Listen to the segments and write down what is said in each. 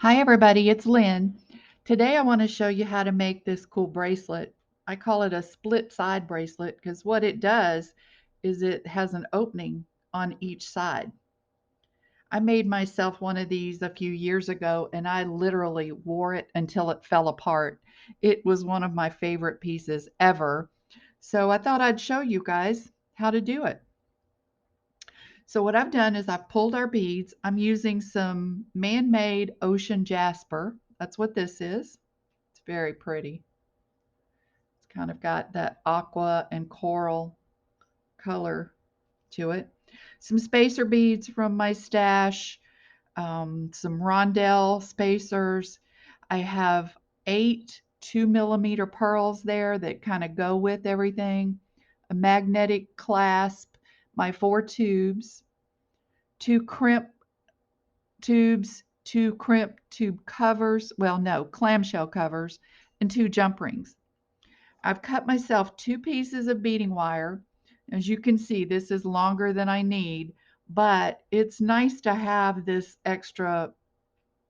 Hi everybody, it's Lynn. Today I want to show you how to make this cool bracelet. I call it a split side bracelet because what it does is it has an opening on each side. I made myself one of these a few years ago and I literally wore it until it fell apart. It was one of my favorite pieces ever. So I thought I'd show you guys how to do it. So what I've done is I've pulled our beads. I'm using some man-made ocean jasper. That's what this is. It's very pretty. It's kind of got that aqua and coral color to it. Some spacer beads from my stash, some rondelle spacers. I have 8 2 millimeter pearls there that kind of go with everything. A magnetic clasp, my 4 tubes, 2 crimp tubes, 2 crimp tube covers, well, no, clamshell covers, and 2 jump rings. I've cut myself 2 pieces of beading wire. As you can see, this is longer than I need, but it's nice to have this extra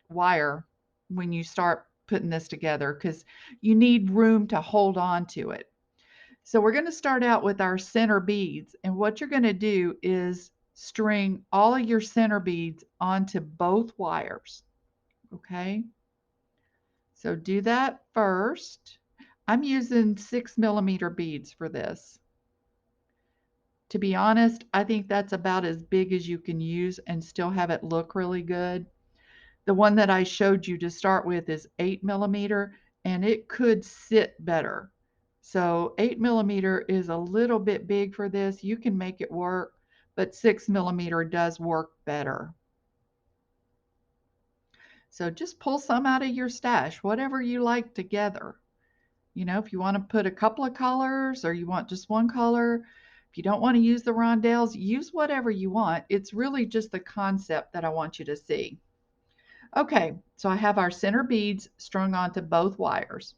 wire when you start putting this together because you need room to hold on to it. So we're going to start out with our center beads, and what you're going to do is string all of your center beads onto both wires. Okay, so do that first. I'm using 6 millimeter beads for this. To be honest, I think that's about as big as you can use and still have it look really good. The one that I showed you to start with is 8 millimeter and it could sit better. So 8 millimeter is a little bit big for this. You can make it work, but 6 millimeter does work better. So just pull some out of your stash, whatever you like together. You know, if you want to put a couple of colors or you want just one color, if you don't want to use the rondelles, use whatever you want. It's really just the concept that I want you to see. Okay, so I have our center beads strung onto both wires.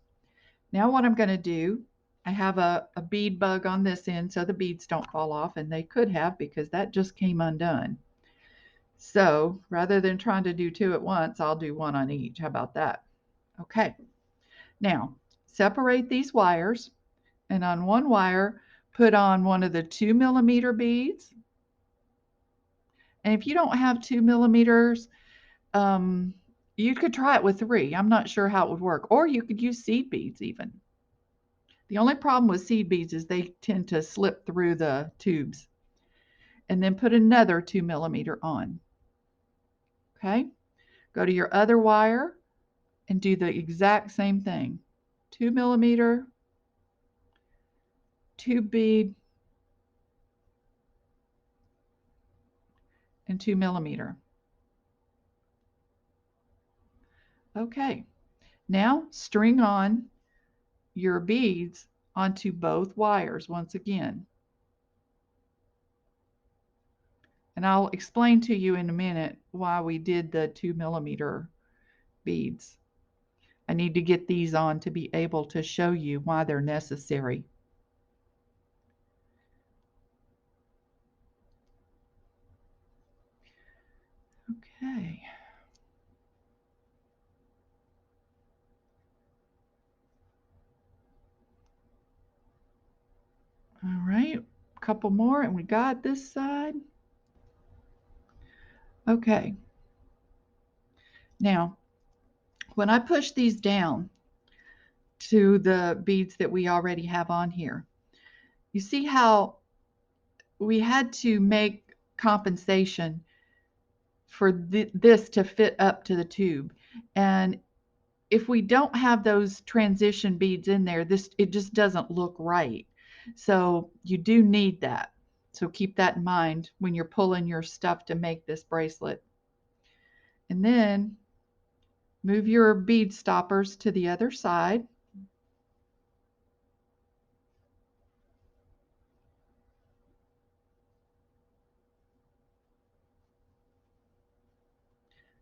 Now what I'm going to do, I have a bead bug on this end so the beads don't fall off, and they could have because that just came undone. So rather than trying to do 2 at once, I'll do 1 on each. How about that? Okay, now separate these wires, and on one wire, put on one of the 2 millimeter beads. And if you don't have 2 millimeters, um, you could try it with 3. I'm not sure how it would work. Or you could use seed beads even. The only problem with seed beads is they tend to slip through the tubes. And then put another 2 millimeter on. Okay? Go to your other wire and do the exact same thing. 2 millimeter, 2 bead, and 2 millimeter. Okay. Now string on your beads onto both wires once again. And I'll explain to you in a minute why we did the 2 millimeter beads. I need to get these on to be able to show you why they're necessary. Okay. All right, a couple more and we got this side. Okay. Now, when I push these down to the beads that we already have on here, you see how we had to make compensation for this to fit up to the tube. And if we don't have those transition beads in there, it just doesn't look right. So you do need that. So keep that in mind when you're pulling your stuff to make this bracelet. And then move your bead stoppers to the other side.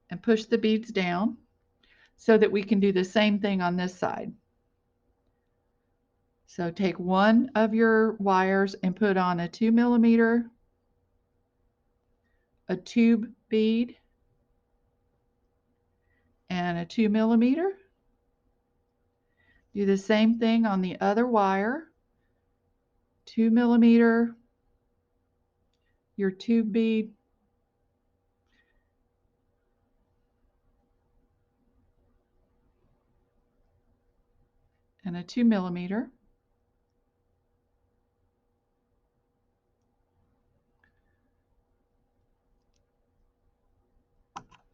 And push the beads down so that we can do the same thing on this side. So take one of your wires and put on a 2 millimeter, a tube bead, and a 2 millimeter. Do the same thing on the other wire. 2 millimeter, your tube bead, and a 2 millimeter.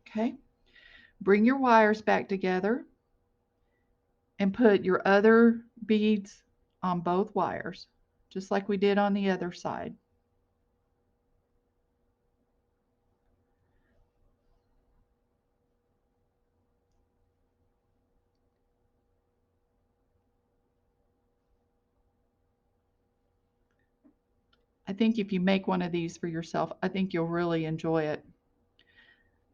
Okay, bring your wires back together and put your other beads on both wires, just like we did on the other side. I think if you make one of these for yourself, I think you'll really enjoy it.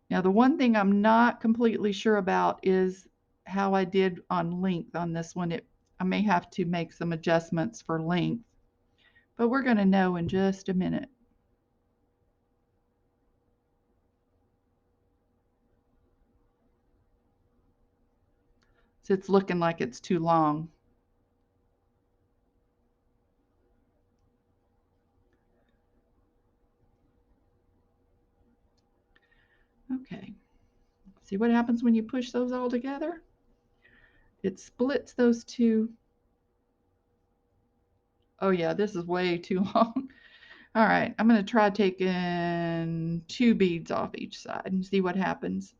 Now, the one thing I'm not completely sure about is how I did on length on this one. I may have to make some adjustments for length, but we're going to know in just a minute. So it's looking like it's too long. Okay, see what happens when you push those all together? It splits those two. Oh yeah, this is way too long. All right, I'm going to try taking 2 beads off each side and see what happens.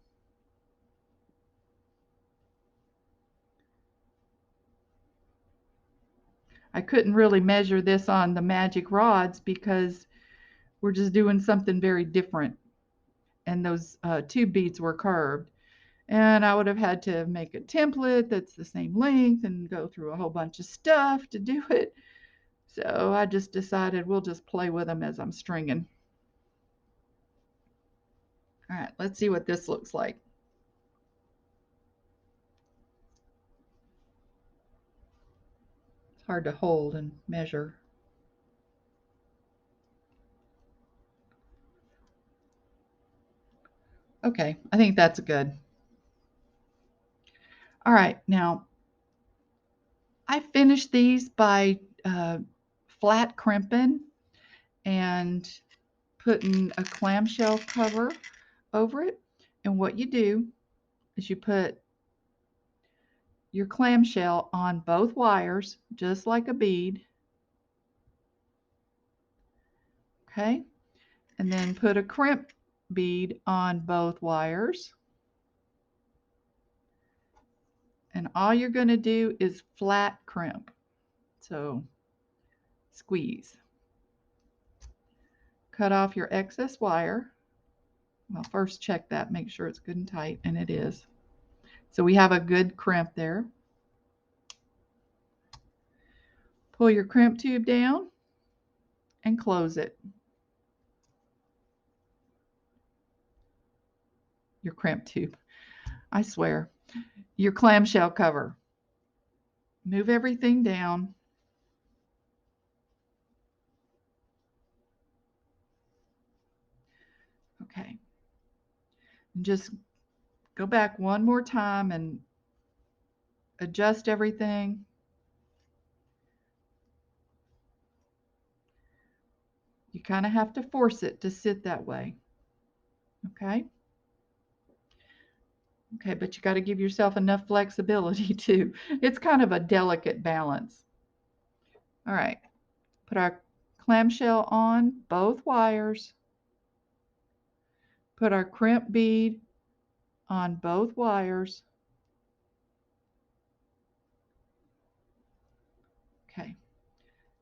I couldn't really measure this on the magic rods because we're just doing something very different, and those 2 beads were curved. And I would have had to make a template that's the same length and go through a whole bunch of stuff to do it. So I just decided we'll just play with them as I'm stringing. All right, let's see what this looks like. It's hard to hold and measure. Okay, I think that's good. All right, now I finished these by flat crimping and putting a clamshell cover over it. And what you do is you put your clamshell on both wires, just like a bead. Okay, and then put a crimp bead on both wires. And all you're going to do is flat crimp. So squeeze. Cut off your excess wire. Well, first check that, make sure it's good and tight, and it is. So we have a good crimp there. Pull your crimp tube down and close it. Your crimp tube, I swear. Your clamshell cover. Move everything down. Okay. And just go back one more time and adjust everything. You kind of have to force it to sit that way. Okay? Okay, but you got to give yourself enough flexibility too. It's kind of a delicate balance. All right. Put our clamshell on both wires. Put our crimp bead on both wires. Okay.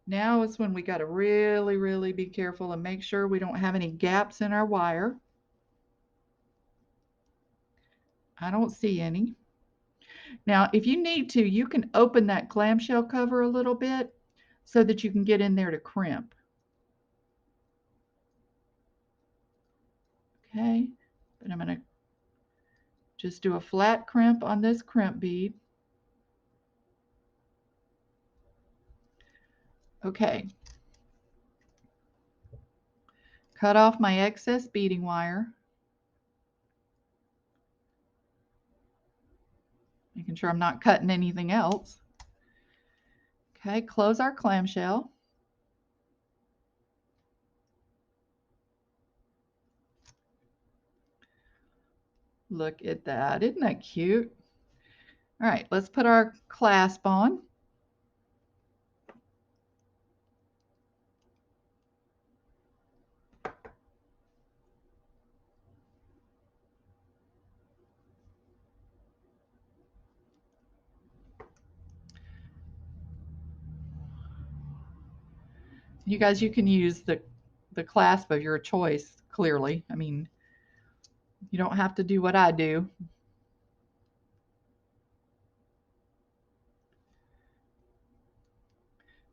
Now is when we got to really, really be careful and make sure we don't have any gaps in our wire. I don't see any. Now, if you need to, you can open that clamshell cover a little bit so that you can get in there to crimp. Okay, but I'm going to just do a flat crimp on this crimp bead. Okay. Cut off my excess beading wire. Making sure I'm not cutting anything else. Okay, close our clamshell. Look at that. Isn't that cute? All right, let's put our clasp on. You guys, you can use the clasp of your choice, clearly. I mean, you don't have to do what I do.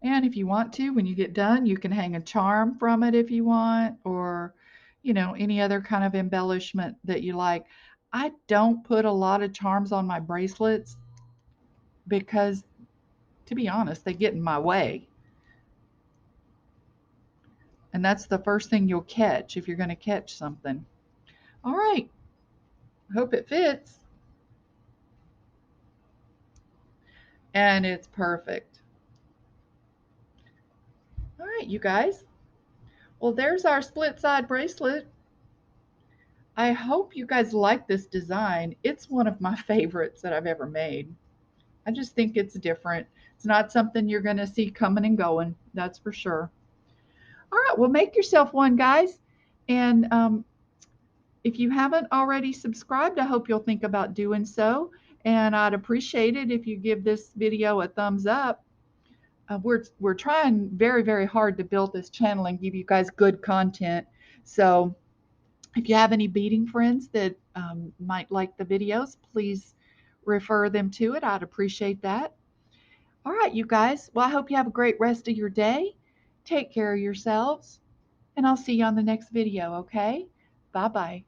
And if you want to, when you get done, you can hang a charm from it if you want, or, any other kind of embellishment that you like. I don't put a lot of charms on my bracelets because, to be honest, they get in my way. And that's the first thing you'll catch if you're going to catch something. All right, hope it fits. And it's perfect. All right, you guys. Well, there's our split side bracelet. I hope you guys like this design. It's one of my favorites that I've ever made. I just think it's different. It's not something you're going to see coming and going, that's for sure. All right, well, make yourself one, guys. And if you haven't already subscribed, I hope you'll think about doing so. And I'd appreciate it if you give this video a thumbs up. We're trying very, very hard to build this channel and give you guys good content. So if you have any beading friends that might like the videos, please refer them to it. I'd appreciate that. All right, you guys. Well, I hope you have a great rest of your day. Take care of yourselves, and I'll see you on the next video, okay? Bye-bye.